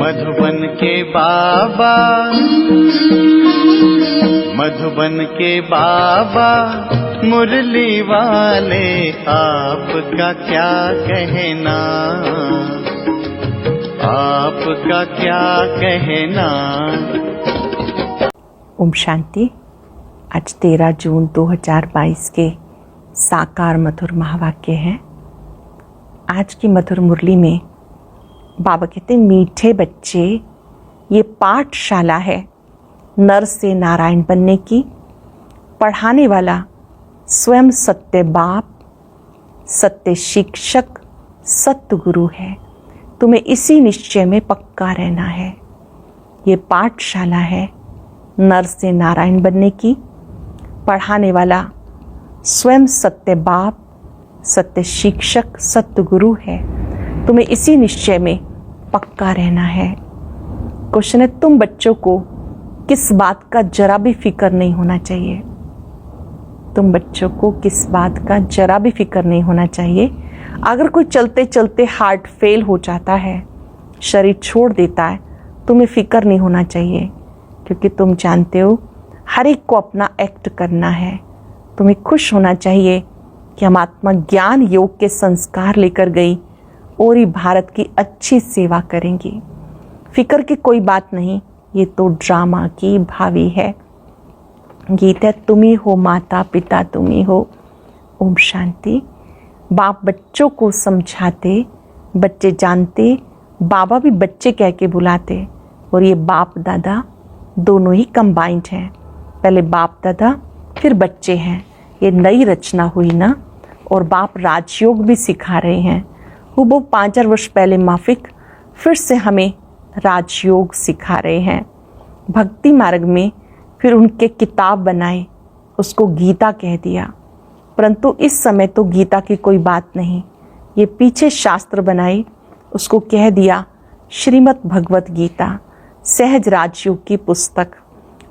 मधुबन के बाबा, मधुबन के बाबा मुरली वाले, आपका क्या कहना, आपका क्या कहना। ओम शांति। आज 13 जून 2022 के साकार मधुर महावाक्य हैं। आज की मधुर मुरली में बाबा कहते हैं, मीठे बच्चे, ये पाठशाला है नर से नारायण बनने की। पढ़ाने वाला स्वयं सत्य बाप, सत्य शिक्षक, सत्य गुरु है। तुम्हें इसी निश्चय में पक्का रहना है। ये पाठशाला है नर से नारायण बनने की। पढ़ाने वाला स्वयं सत्य बाप, सत्य शिक्षक, सत्य गुरु है। तुम्हें इसी निश्चय में पक्का रहना है। क्वेश्चन है, तुम बच्चों को किस बात का जरा भी फिक्र नहीं होना चाहिए। तुम बच्चों को किस बात का जरा भी फिक्र नहीं होना चाहिए। अगर कोई चलते चलते हार्ट फेल हो जाता है, शरीर छोड़ देता है, तुम्हें फिक्र नहीं होना चाहिए, क्योंकि तुम जानते हो हर एक को अपना एक्ट करना है। तुम्हें खुश होना चाहिए कि हम आत्मा ज्ञान योग के संस्कार लेकर गई और ही भारत की अच्छी सेवा करेंगी। फिक्र की कोई बात नहीं, ये तो ड्रामा की भावी है। गीत है, तुम ही हो माता पिता, तुम ही हो। ओम शांति। बाप बच्चों को समझाते, बच्चे जानते, बाबा भी बच्चे कह के बुलाते, और ये बाप दादा दोनों ही कंबाइंड हैं। पहले बाप दादा फिर बच्चे हैं। ये नई रचना हुई ना। और बाप राजयोग भी सिखा रहे हैं। वो 5 वर्ष पहले माफिक फिर से हमें राजयोग सिखा रहे हैं। भक्ति मार्ग में फिर उनके किताब बनाए, उसको गीता कह दिया, परंतु इस समय तो गीता की कोई बात नहीं। ये पीछे शास्त्र बनाए, उसको कह दिया श्रीमद् भगवत गीता, सहज राजयोग की पुस्तक।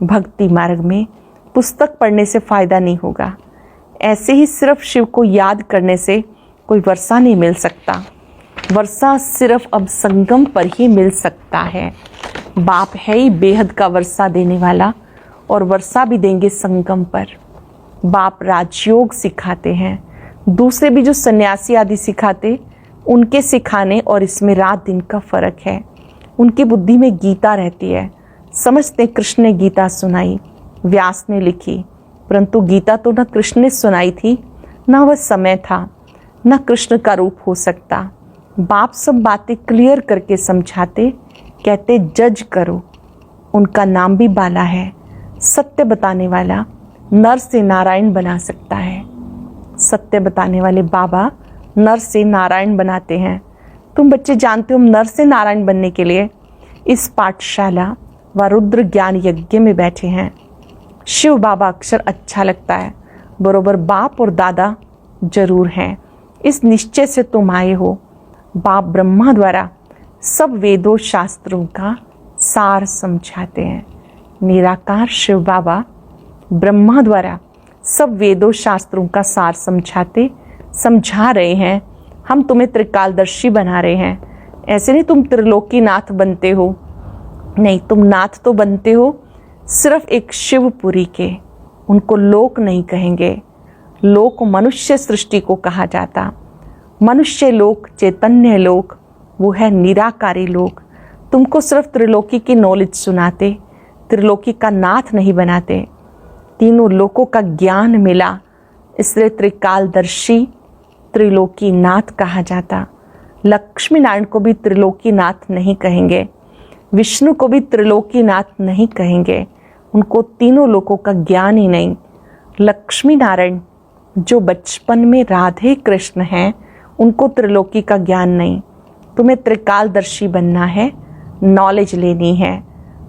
भक्ति मार्ग में पुस्तक पढ़ने से फायदा नहीं होगा। ऐसे ही सिर्फ शिव को याद करने से कोई वर्षा नहीं मिल सकता। वर्षा सिर्फ अब संगम पर ही मिल सकता है। बाप है ही बेहद का वर्षा देने वाला, और वर्षा भी देंगे संगम पर। बाप राजयोग सिखाते हैं। दूसरे भी जो सन्यासी आदि सिखाते, उनके सिखाने और इसमें रात दिन का फर्क है। उनकी बुद्धि में गीता रहती है। समझते कृष्ण ने गीता सुनाई, व्यास ने लिखी, परंतु गीता तो न कृष्ण ने सुनाई थी, न वह समय था, न कृष्ण का रूप हो सकता। बाप सब बातें क्लियर करके समझाते, कहते जज करो। उनका नाम भी बाला है। सत्य बताने वाला नर से नारायण बना सकता है। सत्य बताने वाले बाबा नर से नारायण बनाते हैं। तुम बच्चे जानते हो, नर से नारायण बनने के लिए इस पाठशाला व रुद्र ज्ञान यज्ञ में बैठे हैं। शिव बाबा अक्षर अच्छा लगता है, बरोबर बाप और दादा जरूर हैं। इस निश्चय से तुम आए हो। बाप ब्रह्मा द्वारा सब वेदों शास्त्रों का सार समझाते हैं। निराकार शिव बाबा ब्रह्मा द्वारा सब वेदों शास्त्रों का सार समझा रहे हैं। हम तुम्हें त्रिकालदर्शी बना रहे हैं। ऐसे नहीं तुम त्रिलोकी नाथ बनते हो, नहीं, तुम नाथ तो बनते हो सिर्फ एक शिवपुरी के। उनको लोक नहीं कहेंगे। लोक मनुष्य सृष्टि को कहा जाता। मनुष्य लोक, चैतन्य लोक, वो है निराकारी लोक। तुमको सिर्फ त्रिलोकी की नॉलेज सुनाते, त्रिलोकी का नाथ नहीं बनाते। तीनों लोकों का ज्ञान मिला, इसलिए त्रिकालदर्शी, त्रिलोकी नाथ कहा जाता। लक्ष्मी नारायण को भी त्रिलोकी नाथ नहीं कहेंगे, विष्णु को भी त्रिलोकी नाथ नहीं कहेंगे। उनको तीनों लोकों का ज्ञान ही नहीं। लक्ष्मी नारायण जो बचपन में राधे कृष्ण हैं, उनको त्रिलोकी का ज्ञान नहीं। तुम्हें त्रिकालदर्शी बनना है, नॉलेज लेनी है।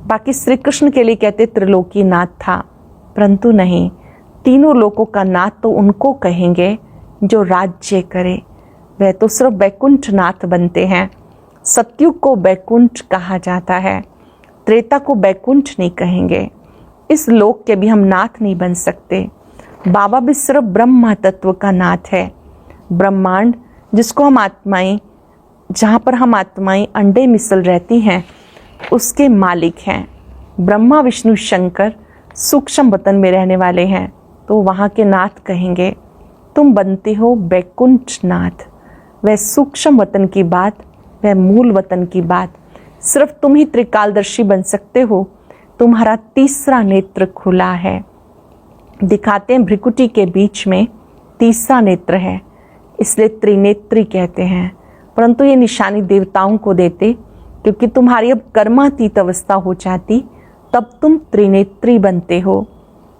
बाकी श्री कृष्ण के लिए कहते त्रिलोकी नाथ था, परंतु नहीं, तीनों लोकों का नाथ तो उनको कहेंगे जो राज्य करे। वह तो सिर्फ बैकुंठ नाथ बनते हैं। सतयुग को बैकुंठ कहा जाता है, त्रेता को बैकुंठ नहीं कहेंगे। इस लोक के भी हम नाथ नहीं बन सकते। बाबा भी सिर्फ ब्रह्मा तत्व का नाथ है। ब्रह्मांड जिसको हम आत्माएं, जहाँ पर हम आत्माएं अंडे मिसल रहती हैं, उसके मालिक हैं। ब्रह्मा विष्णु शंकर सूक्ष्म वतन में रहने वाले हैं, तो वहाँ के नाथ कहेंगे तुम बनते हो बैकुंठ नाथ। वह सूक्ष्म वतन की बात, वह मूल वतन की बात सिर्फ तुम ही त्रिकालदर्शी बन सकते हो। तुम्हारा तीसरा नेत्र खुला है। दिखाते हैं भ्रिकुटी के बीच में तीसरा नेत्र है, इसलिए त्रिनेत्री कहते हैं। परंतु ये निशानी देवताओं को देते, क्योंकि तुम्हारी अब कर्मातीत अवस्था हो जाती, तब तुम त्रिनेत्री बनते हो।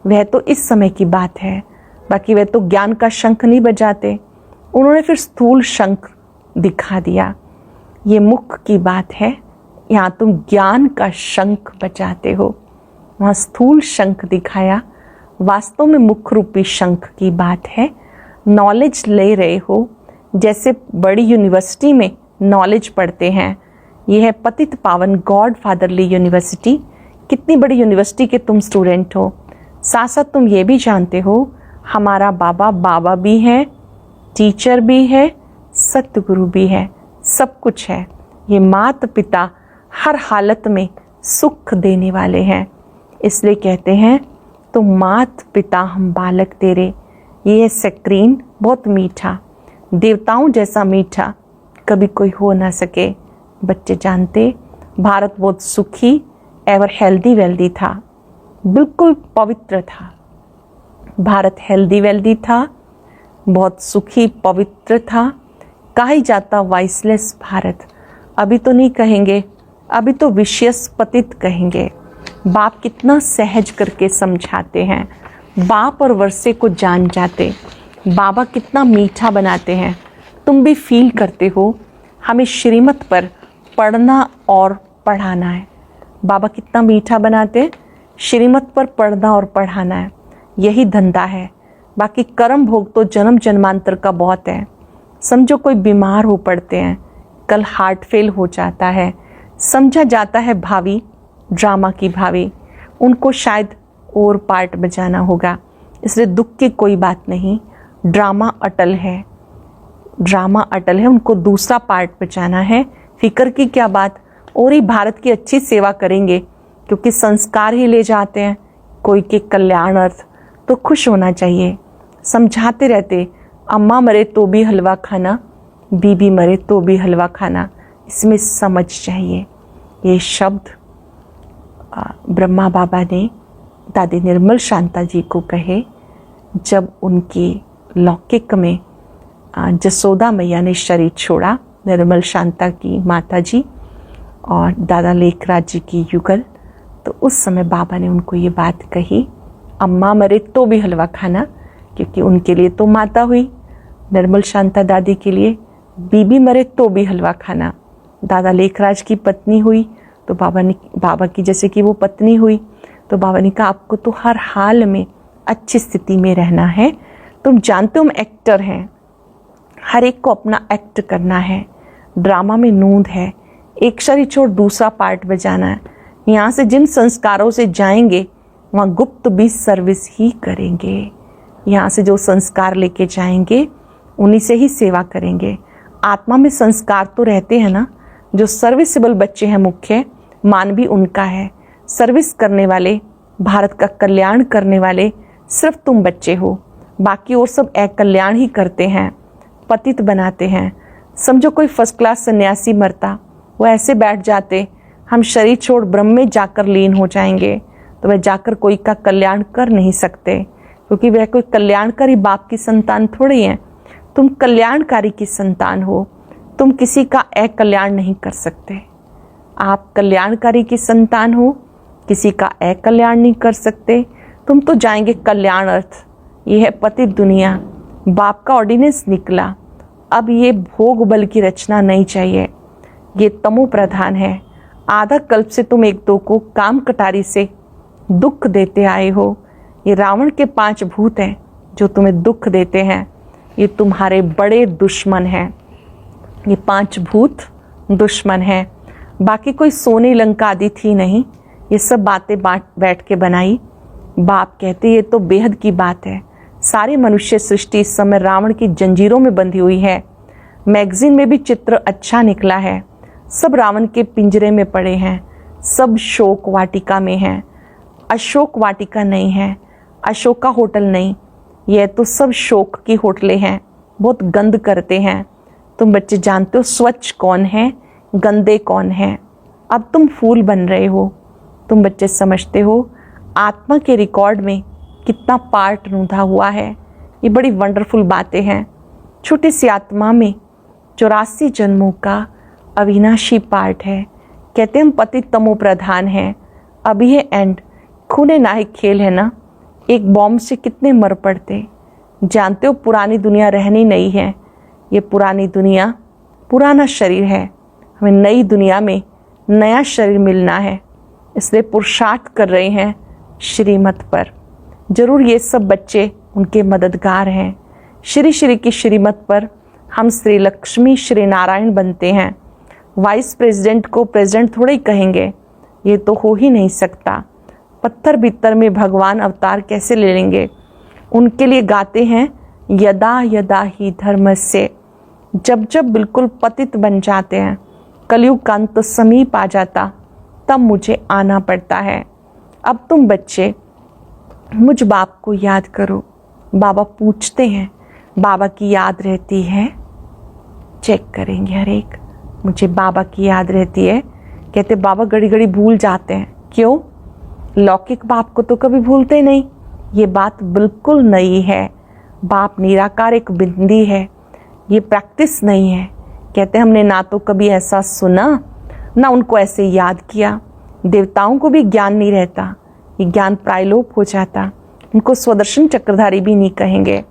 वह तो इस समय की बात है, बाकी वह तो ज्ञान का शंख नहीं बजाते। उन्होंने फिर स्थूल शंख दिखा दिया। ये मुख की बात है, यहाँ तुम ज्ञान का शंख बजाते हो। वहाँ स्थूल शंख दिखाया, वास्तव में मुख रूपी शंख की बात है। नॉलेज ले रहे हो, जैसे बड़ी यूनिवर्सिटी में नॉलेज पढ़ते हैं। यह है पतित पावन गॉड फादरली यूनिवर्सिटी। कितनी बड़ी यूनिवर्सिटी के तुम स्टूडेंट हो। साथ साथ तुम ये भी जानते हो हमारा बाबा भी है, टीचर भी है, सतगुरु भी है, सब कुछ है। ये माता पिता हर हालत में सुख देने वाले हैं, इसलिए कहते हैं तो मात पिता हम बालक तेरे। ये है स्क्रीन, बहुत मीठा, देवताओं जैसा मीठा कभी कोई हो ना सके। बच्चे जानते भारत बहुत सुखी एवर हेल्दी वेल्दी था, बिल्कुल पवित्र था। भारत हेल्दी वेल्दी था, बहुत सुखी पवित्र था। कहा ही जाता वाइसलेस भारत। अभी तो नहीं कहेंगे, अभी तो विशेष पतित कहेंगे। बाप कितना सहज करके समझाते हैं, बाप और वर्षे को जान जाते। बाबा कितना मीठा बनाते हैं, तुम भी फील करते हो। हमें श्रीमत पर पढ़ना और पढ़ाना है। बाबा कितना मीठा बनाते हैं, श्रीमत पर पढ़ना और पढ़ाना है, यही धंधा है। बाकी कर्म भोग तो जन्म जन्मांतर का बहुत है। समझो कोई बीमार हो पड़ते हैं, कल हार्ट फेल हो जाता है, समझा जाता है भावी ड्रामा की भावी, उनको शायद और पार्ट बजाना होगा, इसलिए दुख की कोई बात नहीं। ड्रामा अटल है, ड्रामा अटल है, उनको दूसरा पार्ट बचाना है। फिक्र की क्या बात, और ही भारत की अच्छी सेवा करेंगे, क्योंकि संस्कार ही ले जाते हैं कोई के कल्याण अर्थ। तो खुश होना चाहिए। समझाते रहते, अम्मा मरे तो भी हलवा खाना, बीबी मरे तो भी हलवा खाना, इसमें समझ चाहिए। ये शब्द ब्रह्मा बाबा ने दादी निर्मल शांता जी को कहे जब उनकी लौकिक में जसोदा मैया ने शरीर छोड़ा, निर्मल शांता की माता जी और दादा लेखराज जी की युगल। तो उस समय बाबा ने उनको ये बात कही, अम्मा मरे तो भी हलवा खाना, क्योंकि उनके लिए तो माता हुई निर्मल शांता दादी के लिए, बीबी मरे तो भी हलवा खाना। दादा लेखराज की पत्नी हुई तो बाबा की जैसे कि वो पत्नी हुई, तो बाबा ने कहा आपको तो हर हाल में अच्छी स्थिति में रहना है। तुम जानते हो हम एक्टर हैं, हर एक को अपना एक्ट करना है। ड्रामा में नूंद है, एक शरीर छोड़ दूसरा पार्ट बजाना है। यहाँ से जिन संस्कारों से जाएंगे वहाँ गुप्त भी सर्विस ही करेंगे। यहाँ से जो संस्कार लेके जाएंगे उन्हीं से ही सेवा करेंगे। आत्मा में संस्कार तो रहते हैं ना। जो सर्विसेबल बच्चे हैं, मुख्य मान भी उनका है। सर्विस करने वाले, भारत का कल्याण करने वाले सिर्फ तुम बच्चे हो, बाकी और सब अकल्याण ही करते हैं, पतित बनाते हैं। समझो कोई फर्स्ट क्लास सन्यासी मरता, वो ऐसे बैठ जाते हम शरीर छोड़ ब्रह्म में जाकर लीन हो जाएंगे, तो वह जाकर कोई का कल्याण कर नहीं सकते, क्योंकि वह कोई कल्याणकारी बाप की संतान थोड़ी है। तुम कल्याणकारी की संतान हो, तुम किसी का अकल्याण नहीं कर सकते। आप कल्याणकारी की संतान हो, किसी का अकल्याण नहीं कर सकते। तुम तो जाएंगे कल्याण अर्थ। ये है पतित दुनिया, बाप का ऑर्डिनेंस निकला। अब ये भोग बल की रचना नहीं चाहिए, ये तमो प्रधान है। आधा कल्प से तुम एक दो को काम कटारी से दुख देते आए हो। ये रावण के 5 भूत हैं जो तुम्हें दुख देते हैं, ये तुम्हारे बड़े दुश्मन हैं। ये 5 भूत दुश्मन हैं, बाकी कोई सोने लंका आदि थी नहीं। ये सब बातें बैठ के बनाई। बाप कहते ये तो बेहद की बात है। सारी मनुष्य सृष्टि इस समय रावण की जंजीरों में बंधी हुई है। मैगजीन में भी चित्र अच्छा निकला है, सब रावण के पिंजरे में पड़े हैं, सब शोक वाटिका में हैं, अशोक वाटिका नहीं है, अशोका होटल नहीं, यह तो सब शोक की होटलें हैं, बहुत गंद करते हैं। तुम बच्चे जानते हो स्वच्छ कौन है, गंदे कौन है। अब तुम फूल बन रहे हो। तुम बच्चे समझते हो आत्मा के रिकॉर्ड में कितना पार्ट रुंधा हुआ है। ये बड़ी वंडरफुल बातें हैं। छोटी सी आत्मा में 84 जन्मों का अविनाशी पार्ट है। कहते हम पति तमो प्रधान हैं। अभी ये एंड खूने नाहिक खेल है ना। एक बॉम्ब से कितने मर पड़ते। जानते हो पुरानी दुनिया रहनी नहीं है। ये पुरानी दुनिया पुराना शरीर है। हमें नई दुनिया में नया शरीर मिलना है, इसलिए पुरुषार्थ कर रहे हैं श्रीमत पर। जरूर ये सब बच्चे उनके मददगार हैं। श्री श्री की श्रीमत पर हम श्री लक्ष्मी श्री नारायण बनते हैं। वाइस प्रेसिडेंट को प्रेसिडेंट थोड़े ही कहेंगे, ये तो हो ही नहीं सकता। पत्थर भीतर में भगवान अवतार कैसे ले लेंगे। उनके लिए गाते हैं यदा यदा ही धर्मस्य। जब जब बिल्कुल पतित बन जाते हैं, कलयुग का अंत समीप आ जाता, तब मुझे आना पड़ता है। अब तुम बच्चे मुझ बाप को याद करो। बाबा पूछते हैं, बाबा की याद रहती है? चेक करेंगे हर एक। मुझे बाबा की याद रहती है। कहते बाबा घड़ी घड़ी भूल जाते हैं। क्यों? लौकिक बाप को तो कभी भूलते नहीं। ये बात बिल्कुल नई है। बाप निराकार एक बिंदी है। ये प्रैक्टिस नहीं है। कहते हमने ना तो कभी ऐसा सुना, ना उनको ऐसे याद किया। देवताओं को भी ज्ञान नहीं रहता, ये ज्ञान प्रायलोप हो जाता। उनको स्वदर्शन चक्रधारी भी नहीं कहेंगे।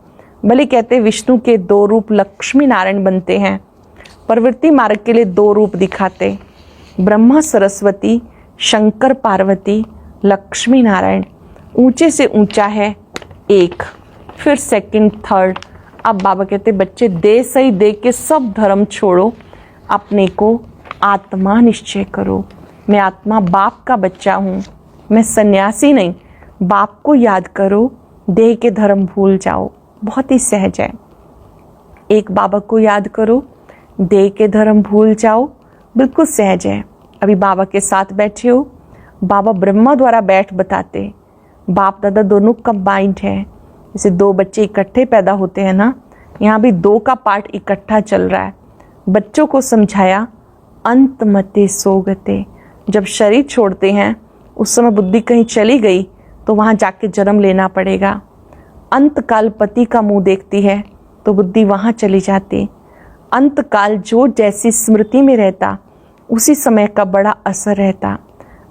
भले कहते विष्णु के 2 रूप लक्ष्मी नारायण बनते हैं। प्रवृत्ति मार्ग के लिए 2 रूप दिखाते, ब्रह्मा सरस्वती, शंकर पार्वती, लक्ष्मी नारायण। ऊंचे से ऊंचा है 1, फिर सेकंड, थर्ड। अब बाबा कहते बच्चे दे सही दे के सब धर्म छोड़ो, अपने को आत्मा निश्चय करो। मैं आत्मा बाप का बच्चा हूँ, मैं सन्यासी नहीं। बाप को याद करो, देह के धर्म भूल जाओ। बहुत ही सहज है। एक बाबा को याद करो, देह के धर्म भूल जाओ, बिल्कुल सहज है। अभी बाबा के साथ बैठे हो, बाबा ब्रह्मा द्वारा बैठ बताते। बाप दादा दोनों कंबाइंड है। जैसे 2 बच्चे इकट्ठे पैदा होते हैं ना, यहाँ भी 2 का पार्ट इकट्ठा चल रहा है। बच्चों को समझाया अंत मते सोगते। जब शरीर छोड़ते हैं उस समय बुद्धि कहीं चली गई तो वहाँ जाके जन्म लेना पड़ेगा। अंत काल पति का मुंह देखती है तो बुद्धि वहाँ चली जाती। अंत काल जो जैसी स्मृति में रहता उसी समय का बड़ा असर रहता।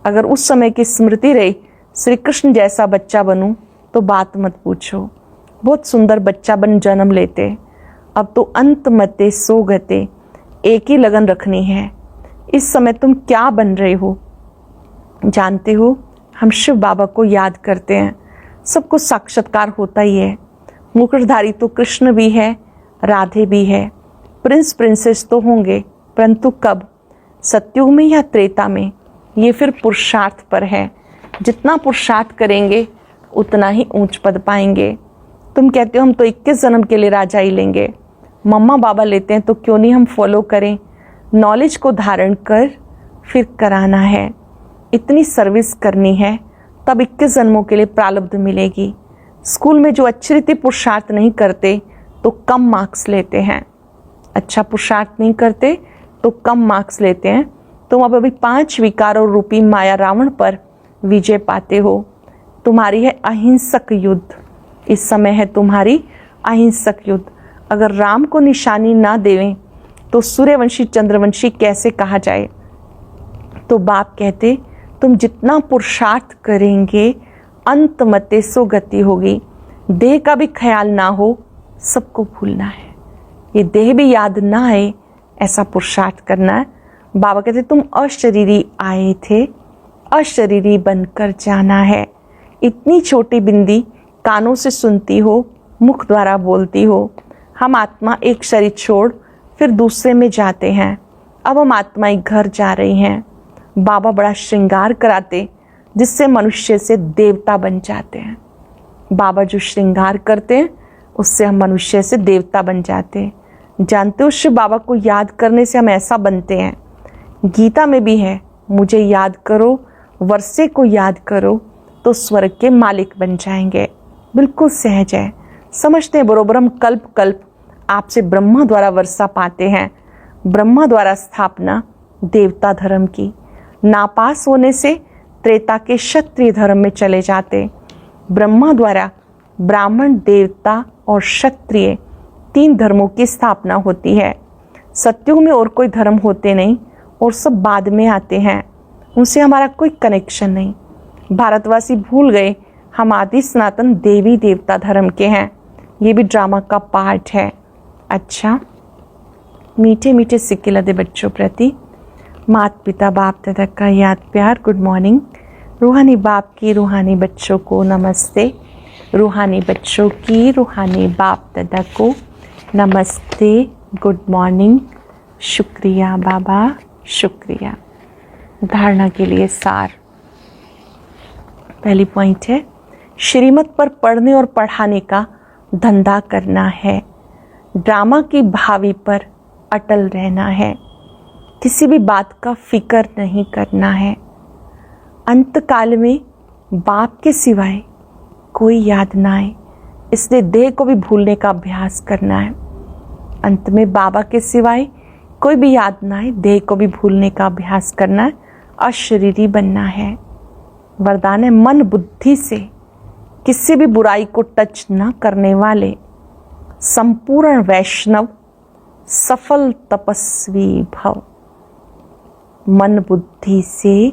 अगर उस समय की स्मृति रही श्री कृष्ण जैसा बच्चा बनूं तो बात मत पूछो। बहुत सुंदर बच्चा बन जन्म लेते। अब तो अंत मते सो गते, एक ही लगन रखनी है। इस समय तुम क्या बन रहे हो? जानते हो हम शिव बाबा को याद करते हैं, सबको साक्षात्कार होता ही है। मुकुटधारी तो कृष्ण भी है, राधे भी है, प्रिंस प्रिंसेस तो होंगे, परंतु कब? सतयुग में या त्रेता में? ये फिर पुरुषार्थ पर है। जितना पुरुषार्थ करेंगे उतना ही ऊंच पद पाएंगे। तुम कहते हो हम तो 21 जन्म के लिए राजा ही लेंगे। मम्मा बाबा लेते हैं तो क्यों नहीं हम फॉलो करें? नॉलेज को धारण कर फिर कराना है। इतनी सर्विस करनी है, तब 21 जन्मों के लिए प्रारब्ध मिलेगी। स्कूल में जो अच्छी रीति पुरुषार्थ नहीं करते तो कम मार्क्स लेते हैं। अच्छा पुरुषार्थ नहीं करते तो कम मार्क्स लेते हैं। तुम अब अभी 5 विकारों रूपी माया रावण पर विजय पाते हो। तुम्हारी है अहिंसक युद्ध। इस समय है तुम्हारी अहिंसक युद्ध। अगर राम को निशानी ना देवें तो सूर्यवंशी चंद्रवंशी कैसे कहा जाए? तो बाप कहते तुम जितना पुरुषार्थ करेंगे अंत मते सो गति होगी। देह का भी ख्याल ना हो, सबको भूलना है। ये देह भी याद ना आए, ऐसा पुरुषार्थ करना है। बाबा कहते तुम अशरीरी आए थे, अशरीरी बनकर जाना है। इतनी छोटी बिंदी कानों से सुनती हो, मुख द्वारा बोलती हो। हम आत्मा एक शरीर छोड़ फिर दूसरे में जाते हैं। अब हम आत्मा एक घर जा रही हैं। बाबा बड़ा श्रृंगार कराते जिससे मनुष्य से देवता बन जाते हैं। बाबा जो श्रृंगार करते हैं उससे हम मनुष्य से देवता बन जाते हैं। जानते हो शिव बाबा को याद करने से हम ऐसा बनते हैं। गीता में भी है मुझे याद करो, वर्षे को याद करो तो स्वर्ग के मालिक बन जाएंगे। बिल्कुल सहज है, समझते हैं बरोबर। हम कल्प कल्प आपसे ब्रह्मा द्वारा वर्षा पाते हैं, ब्रह्मा द्वारा स्थापना देवता धर्म की। नापास होने से त्रेता के क्षत्रिय धर्म में चले जाते। ब्रह्मा द्वारा ब्राह्मण, देवता और क्षत्रिय 3 धर्मों की स्थापना होती है। सत्युग में और कोई धर्म होते नहीं और सब बाद में आते हैं, उनसे हमारा कोई कनेक्शन नहीं। भारतवासी भूल गए हम आदि सनातन देवी देवता धर्म के हैं। ये भी ड्रामा का पार्ट है। अच्छा, मीठे मीठे सिक्के लदे बच्चों प्रति माता पिता बाप दादा का याद प्यार। Good morning. रूहानी बाप की रूहानी बच्चों को नमस्ते। रूहानी बच्चों की रूहानी बाप दादा को नमस्ते। Good morning. शुक्रिया बाबा, शुक्रिया। धारणा के लिए सार। पहली पॉइंट है, श्रीमत पर पढ़ने और पढ़ाने का धंधा करना है। ड्रामा की भावी पर अटल रहना है। किसी भी बात का फिक्र नहीं करना है। अंत काल में बाप के सिवाय कोई याद ना आए, इसलिए देह को भी भूलने का अभ्यास करना है। अंत में बाबा के सिवाय कोई भी याद ना आए, देह को भी भूलने का अभ्यास करना है। अशरीरी बनना है। वरदान है, मन बुद्धि से किसी भी बुराई को टच न करने वाले संपूर्ण वैष्णव सफल तपस्वी भव। मन बुद्धि से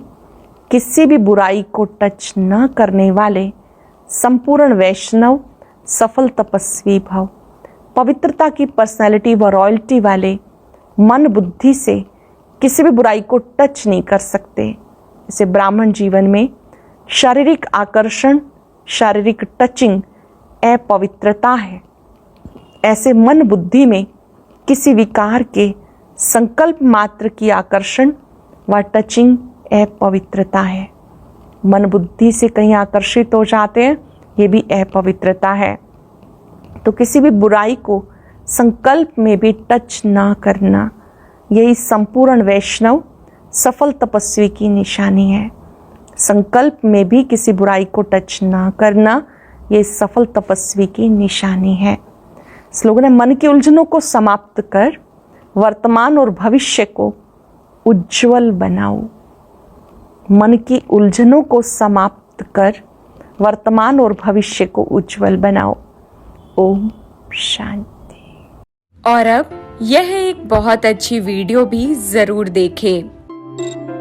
किसी भी बुराई को टच न करने वाले संपूर्ण वैष्णव सफल तपस्वी भव। पवित्रता की पर्सनैलिटी व रॉयल्टी वाले मन बुद्धि से किसी भी बुराई को टच नहीं कर सकते। इसे ब्राह्मण जीवन में शारीरिक आकर्षण, शारीरिक टचिंग अपवित्रता है। ऐसे मन बुद्धि में किसी विकार के संकल्प मात्र की आकर्षण व टचिंग अपवित्रता है। मन बुद्धि से कहीं आकर्षित हो जाते हैं, ये भी अपवित्रता है। तो किसी भी बुराई को संकल्प में भी टच ना करना, यही संपूर्ण वैष्णव सफल तपस्वी की निशानी है। संकल्प में भी किसी बुराई को टच ना करना, ये सफल तपस्वी की निशानी है। स्लोगन है, मन की उलझनों को समाप्त कर वर्तमान और भविष्य को उज्जवल बनाओ। मन की उलझनों को समाप्त कर वर्तमान और भविष्य को उज्जवल बनाओ। ओम शांति। और अब यह एक बहुत अच्छी वीडियो भी जरूर देखें।